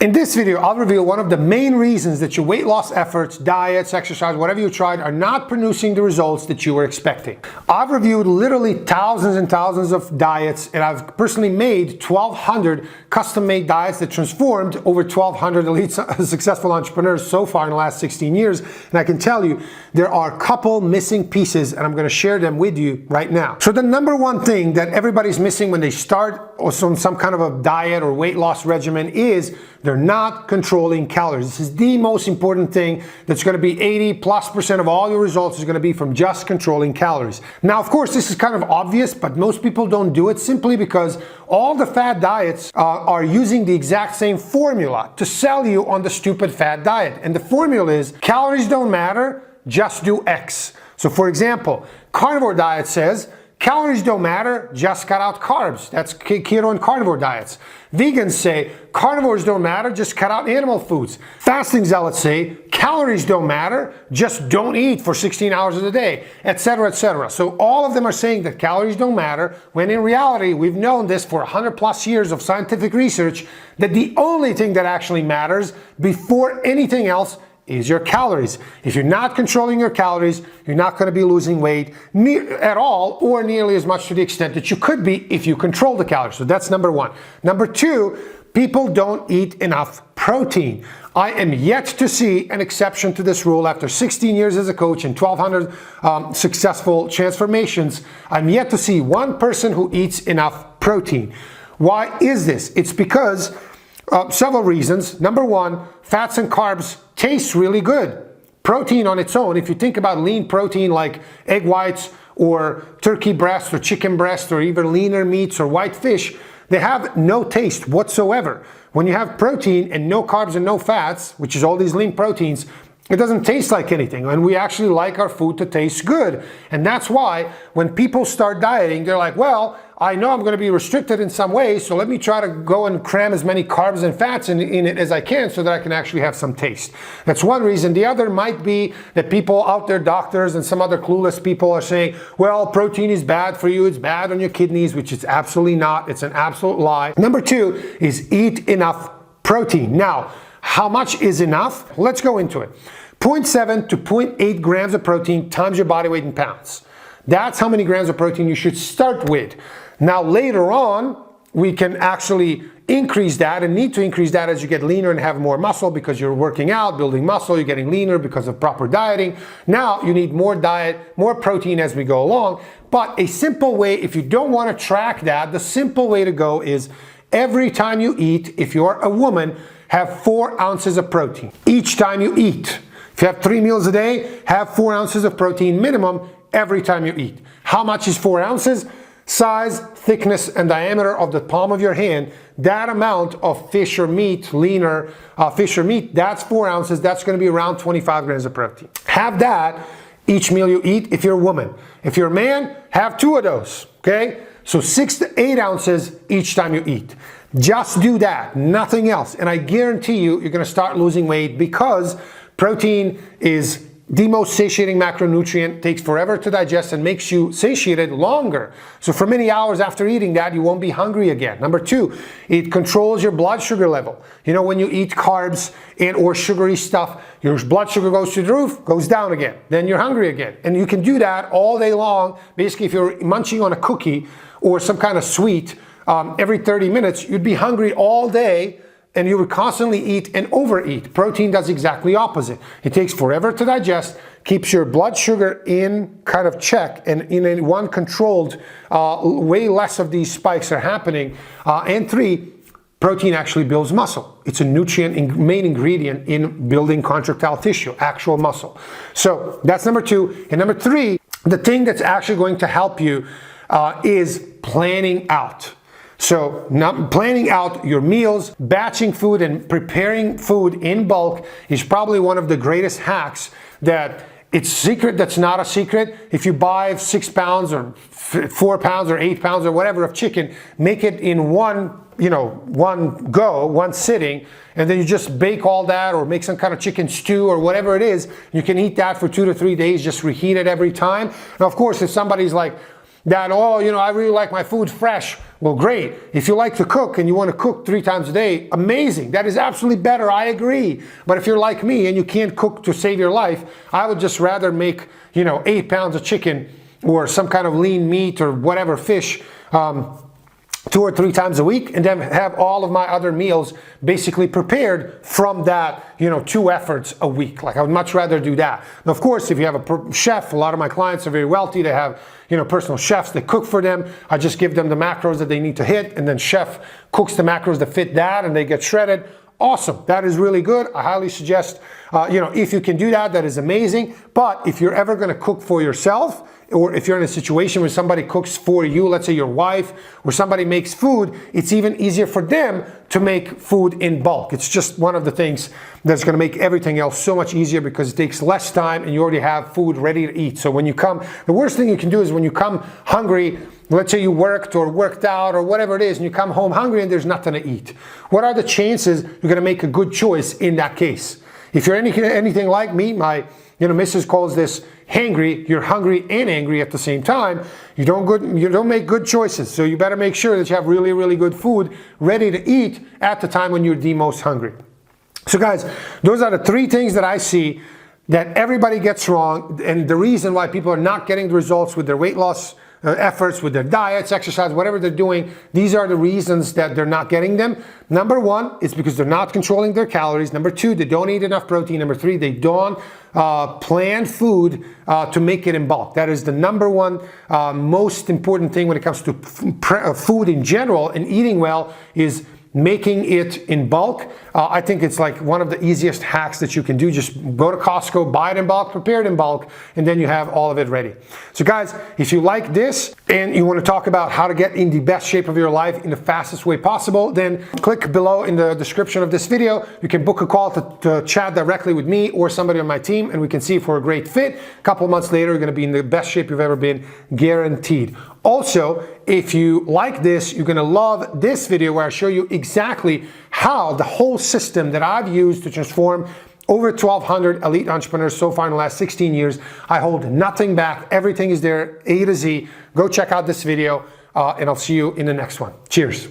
In this video, I'll reveal one of the main reasons that your weight loss efforts, diets, exercise, whatever you tried, are not producing the results that you were expecting. I've reviewed literally thousands and thousands of diets, and I've personally made 1,200 custom-made diets that transformed over 1,200 elite successful entrepreneurs so far in the last 16 years. And I can tell you, there are a couple missing pieces, and I'm going to share them with you right now. So the number one thing that everybody's missing when they start some kind of a diet or weight loss regimen is they're not controlling calories. This is the most important thing. That's going to be 80+% of all your results is going to be from just controlling calories. Now, of course, this is kind of obvious, but most people don't do it simply because all the fad diets are using the exact same formula to sell you on the stupid fad diet. And the formula is calories don't matter, just do X. So for example, carnivore diet says calories don't matter, just cut out carbs. That's keto and carnivore diets. Vegans say carnivores don't matter, just cut out animal foods. Fasting zealots say calories don't matter, just don't eat for 16 hours of the day, etc., etc. So all of them are saying that calories don't matter, when in reality, we've known this for 100+ years of scientific research, that the only thing that actually matters before anything else is your calories. If you're not controlling your calories, you're not going to be losing weight at all, or nearly as much to the extent that you could be if you control the calories. So that's number one. Number two, people don't eat enough protein. I am yet to see an exception to this rule after 16 years as a coach and 1,200 successful transformations. I'm yet to see one person who eats enough protein. Why is this? It's because several reasons. Number one, fats and carbs taste really good. Protein on its own, if you think about lean protein like egg whites or turkey breast or chicken breast or even leaner meats or white fish, they have no taste whatsoever. When you have protein and no carbs and no fats, which is all these lean proteins, it doesn't taste like anything, and we actually like our food to taste good. And that's why when people start dieting, they're like, well, I know I'm going to be restricted in some ways, so let me try to go and cram as many carbs and fats in it as I can so that I can actually have some taste. That's one reason. The other might be that people out there, doctors and some other clueless people, are saying, well, protein is bad for you, it's bad on your kidneys, which it's absolutely not. It's an absolute lie. Number two is eat enough protein. Now, how much is enough? Let's go into it. 0.7 to 0.8 grams of protein times your body weight in pounds. That's how many grams of protein you should start with. Now later on, we can actually increase that and need to increase that as you get leaner and have more muscle because you're working out, building muscle, you're getting leaner because of proper dieting. Now you need more diet, more protein as we go along. But a simple way, if you don't want to track that, the simple way to go is every time you eat, if you're a woman, have 4 ounces of protein each time you eat. If you have 3 meals a day, have 4 ounces of protein minimum every time you eat. How much is 4 ounces? Size, thickness, and diameter of the palm of your hand. That amount of fish or meat, leaner fish or meat, that's 4 ounces. That's going to be around 25 grams of protein. Have that each meal you eat if you're a woman. If you're a man, have 2 of those, okay? So 6 to 8 ounces each time you eat. Just do that, nothing else. And I guarantee you, you're going to start losing weight because protein is the most satiating macronutrient, takes forever to digest and makes you satiated longer. So for many hours after eating that, you won't be hungry again. Number two, it controls your blood sugar level. You know, when you eat carbs and or sugary stuff, your blood sugar goes through the roof, goes down again. Then you're hungry again. And you can do that all day long. Basically, if you're munching on a cookie or some kind of sweet every 30 minutes, you'd be hungry all day, and you would constantly eat and overeat. Protein does exactly opposite. It takes forever to digest, keeps your blood sugar in kind of check and in a one controlled, way less of these spikes are happening. And 3, protein actually builds muscle. It's a nutrient main ingredient in building contractile tissue, actual muscle. So that's number 2. And number 3, the thing that's actually going to help you is planning out. So planning out your meals, batching food and preparing food in bulk is probably one of the greatest hacks that it's secret that's not a secret. If you buy 6 pounds or 4 pounds or 8 pounds or whatever of chicken, make it in one sitting, and then you just bake all that or make some kind of chicken stew or whatever it is. You can eat that for 2 to 3 days, just reheat it every time. Now, of course, if somebody's like, that, oh, I really like my food fresh. Well, great. If you like to cook and you want to cook 3 times a day, amazing. That is absolutely better. I agree. But if you're like me and you can't cook to save your life, I would just rather make, 8 pounds of chicken or some kind of lean meat or whatever fish 2 or 3 times a week, and then have all of my other meals basically prepared from that, 2 efforts a week. Like, I would much rather do that. Now, of course, if you have a chef, a lot of my clients are very wealthy. They have, personal chefs that cook for them. I just give them the macros that they need to hit, and then chef cooks the macros that fit that, and they get shredded. Awesome. That is really good. I highly suggest, if you can do that, that is amazing. But if you're ever going to cook for yourself, or if you're in a situation where somebody cooks for you, let's say your wife, or somebody makes food, it's even easier for them to make food in bulk. It's just one of the things that's going to make everything else so much easier, because it takes less time and you already have food ready to eat. So when you come, the worst thing you can do is when you come hungry, let's say you worked or worked out or whatever it is, and you come home hungry and there's nothing to eat. What are the chances you're going to make a good choice in that case? If you're anything like me, my Mrs. calls this hangry. You're hungry and angry at the same time. You don't make good choices. So you better make sure that you have really, really good food ready to eat at the time when you're the most hungry. So guys, those are the 3 things that I see that everybody gets wrong, and the reason why people are not getting the results with their weight loss efforts, with their diets, exercise, whatever they're doing. These are the reasons that they're not getting them. Number 1, it's because they're not controlling their calories. Number 2, they don't eat enough protein. Number 3, they don't plan food to make it in bulk. That is the number 1 most important thing when it comes to food in general, and eating well, is making it in bulk. I think it's like one of the easiest hacks that you can do. Just go to Costco, buy it in bulk, prepare it in bulk, and then you have all of it ready. So guys, if you like this and you want to talk about how to get in the best shape of your life in the fastest way possible, then click below in the description of this video. You can book a call to chat directly with me or somebody on my team, and we can see if we're a great fit. A couple months later, you're going to be in the best shape you've ever been, guaranteed. Also, if you like this, you're going to love this video where I show you exactly how the whole system that I've used to transform over 1,200 elite entrepreneurs so far in the last 16 years. I hold nothing back. Everything is there, A to Z. Go check out this video, and I'll see you in the next one. Cheers.